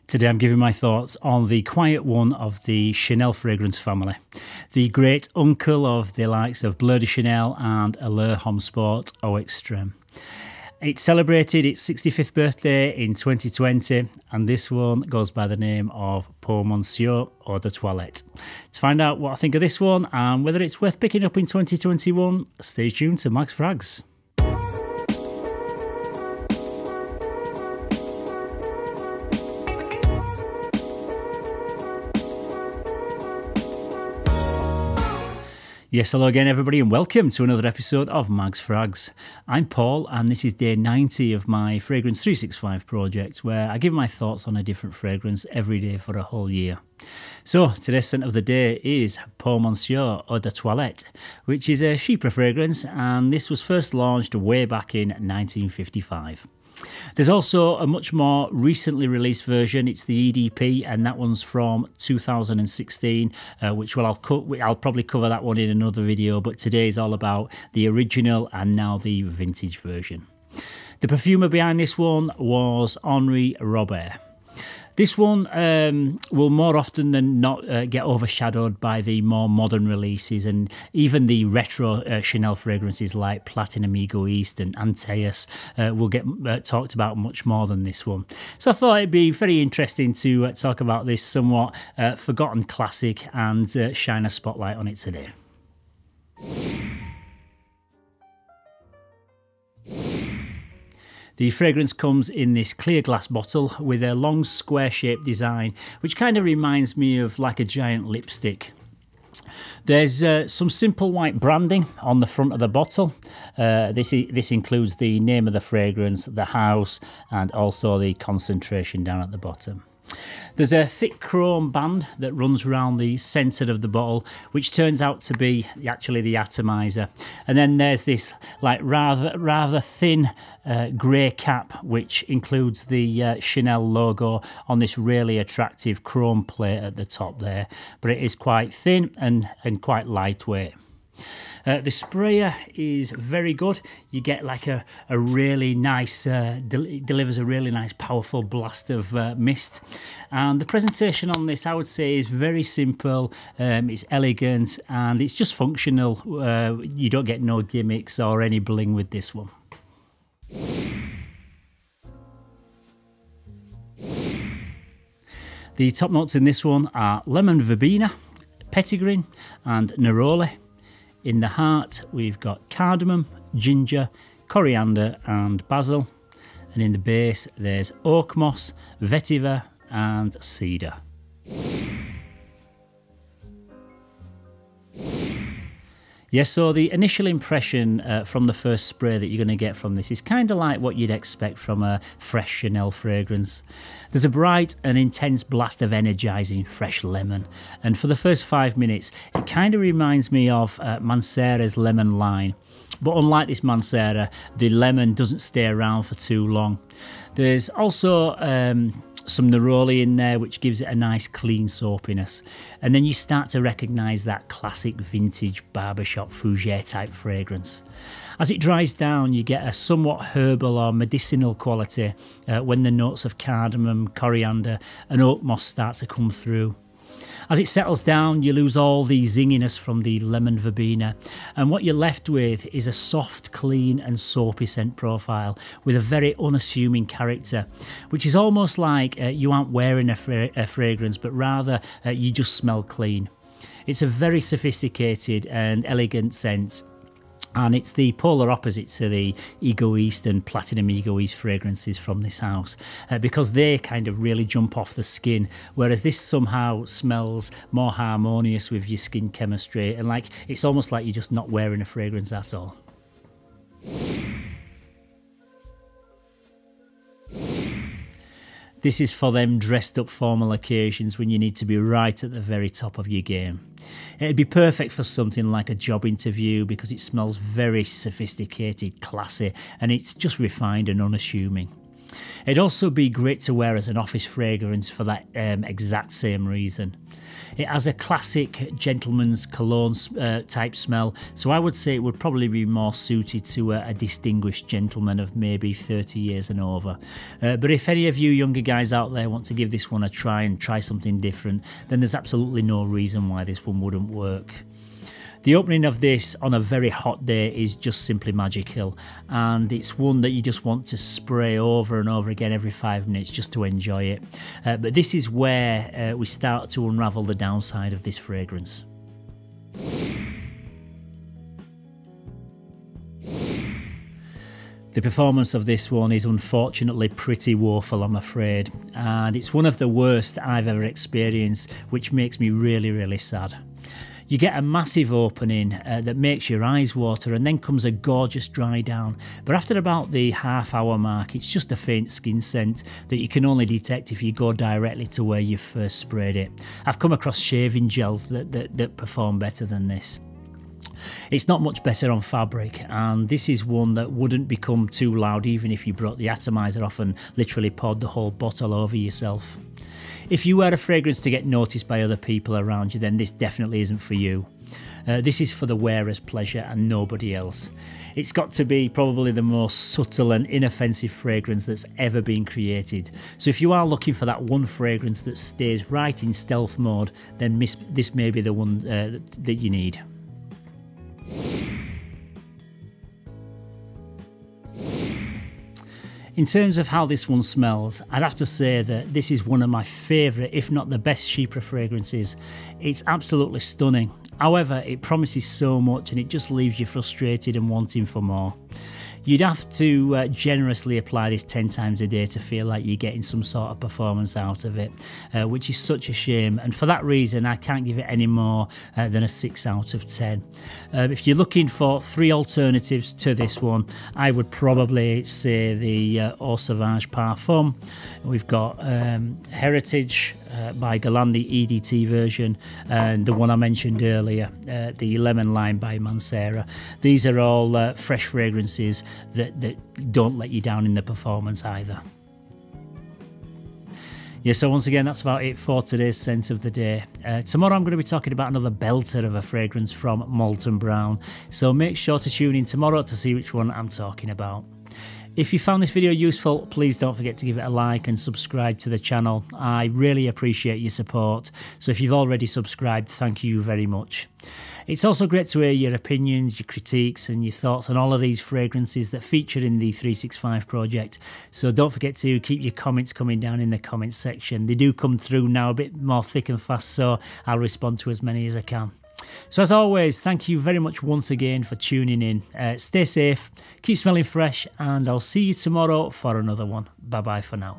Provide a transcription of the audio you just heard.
Today I'm giving my thoughts on the quiet one of the Chanel fragrance family, the great uncle of the likes of Bleu de Chanel and Allure Homme Sport Eau Extreme. It celebrated its 65th birthday in 2020, and this one goes by the name of Pour Monsieur Eau de Toilette. To find out what I think of this one and whether it's worth picking up in 2021, stay tuned to Mags Frags. Yes, hello again everybody and welcome to another episode of Mags Frags. I'm Paul and this is day 90 of my Fragrance 365 project where I give my thoughts on a different fragrance every day for a whole year. So today's scent of the day is Pour Monsieur Eau de Toilette, which is a Chypre fragrance, and this was first launched way back in 1955. There's also a much more recently released version. It's the EDP, and that one's from 2016, which I'll probably cover that one in another video, but today is all about the original and now the vintage version. The perfumer behind this one was Henri Robert. This one will more often than not get overshadowed by the more modern releases, and even the retro Chanel fragrances like Platinum Egoiste and Antaeus will get talked about much more than this one. So I thought it'd be very interesting to talk about this somewhat forgotten classic and shine a spotlight on it today. The fragrance comes in this clear glass bottle with a long square-shaped design, which kind of reminds me of like a giant lipstick. There's some simple white branding on the front of the bottle. This includes the name of the fragrance, the house, and also the concentration down at the bottom. There's a thick chrome band that runs around the centre of the bottle, which turns out to be actually the atomizer. And then there's this like rather thin grey cap, which includes the Chanel logo on this really attractive chrome plate at the top there. But it is quite thin and quite lightweight. The sprayer is very good. You get like a really nice, delivers a really nice powerful blast of mist. And the presentation on this, I would say, is very simple. It's elegant and it's just functional. You don't get no gimmicks or any bling with this one. The top notes in this one are lemon verbena, petitgrain and neroli. In the heart, we've got cardamom, ginger, coriander and basil. And in the base, there's oak moss, vetiver and cedar. Yes, so the initial impression from the first spray that you're going to get from this is kind of like what you'd expect from a fresh Chanel fragrance. There's a bright and intense blast of energising fresh lemon, and for the first 5 minutes it kind of reminds me of Mancera's lemon line. But unlike this Mancera, the lemon doesn't stay around for too long. There's also some neroli in there, which gives it a nice clean soapiness. And then you start to recognise that classic vintage barbershop fougere type fragrance. As it dries down, you get a somewhat herbal or medicinal quality when the notes of cardamom, coriander and oak moss start to come through. As it settles down, you lose all the zinginess from the lemon verbena, and what you're left with is a soft, clean and soapy scent profile with a very unassuming character, which is almost like you aren't wearing a fragrance, but rather you just smell clean. It's a very sophisticated and elegant scent, and it's the polar opposite to the Egoiste and Platinum Egoiste fragrances from this house, because they kind of really jump off the skin, whereas this somehow smells more harmonious with your skin chemistry, and like it's almost like you're just not wearing a fragrance at all. This is for them dressed up formal occasions when you need to be right at the very top of your game. It'd be perfect for something like a job interview because it smells very sophisticated, classy, and it's just refined and unassuming. It'd also be great to wear as an office fragrance for that exact same reason. It has a classic gentleman's cologne type smell, so I would say it would probably be more suited to a distinguished gentleman of maybe 30 years and over. But if any of you younger guys out there want to give this one a try and try something different, then there's absolutely no reason why this one wouldn't work. The opening of this on a very hot day is just simply magical, and it's one that you just want to spray over and over again every 5 minutes just to enjoy it. But this is where we start to unravel the downside of this fragrance. The performance of this one is unfortunately pretty woeful, I'm afraid, and it's one of the worst I've ever experienced, which makes me really sad. You get a massive opening that makes your eyes water, and then comes a gorgeous dry down. But after about the half-hour mark, it's just a faint skin scent that you can only detect if you go directly to where you first sprayed it. I've come across shaving gels that perform better than this. It's not much better on fabric, and this is one that wouldn't become too loud even if you brought the atomizer off and literally poured the whole bottle over yourself. If you wear a fragrance to get noticed by other people around you, then this definitely isn't for you. This is for the wearer's pleasure and nobody else. It's got to be probably the most subtle and inoffensive fragrance that's ever been created. So if you are looking for that one fragrance that stays right in stealth mode, then this may be the one that you need. In terms of how this one smells, I'd have to say that this is one of my favourite, if not the best Chypre fragrances. It's absolutely stunning. However, it promises so much and it just leaves you frustrated and wanting for more. You'd have to generously apply this 10 times a day to feel like you're getting some sort of performance out of it, which is such a shame. And for that reason, I can't give it any more than a 6 out of 10. If you're looking for 3 alternatives to this one, I would probably say the Eau Sauvage Parfum. We've got Heritage by Guerlain, the EDT version, and the one I mentioned earlier, the Lemon Lime by Mancera. These are all fresh fragrances that don't let you down in the performance either. Yeah, so once again, that's about it for today's Scent of the Day. Tomorrow I'm going to be talking about another belter of a fragrance from Molton Brown, so make sure to tune in tomorrow to see which one I'm talking about. If you found this video useful, please don't forget to give it a like and subscribe to the channel. I really appreciate your support, so if you've already subscribed, thank you very much. It's also great to hear your opinions, your critiques and your thoughts on all of these fragrances that feature in the 365 project, so don't forget to keep your comments coming down in the comments section. They do come through now a bit more thick and fast, so I'll respond to as many as I can. So as always, thank you very much once again for tuning in. Stay safe, keep smelling fresh, and I'll see you tomorrow for another one. Bye bye for now.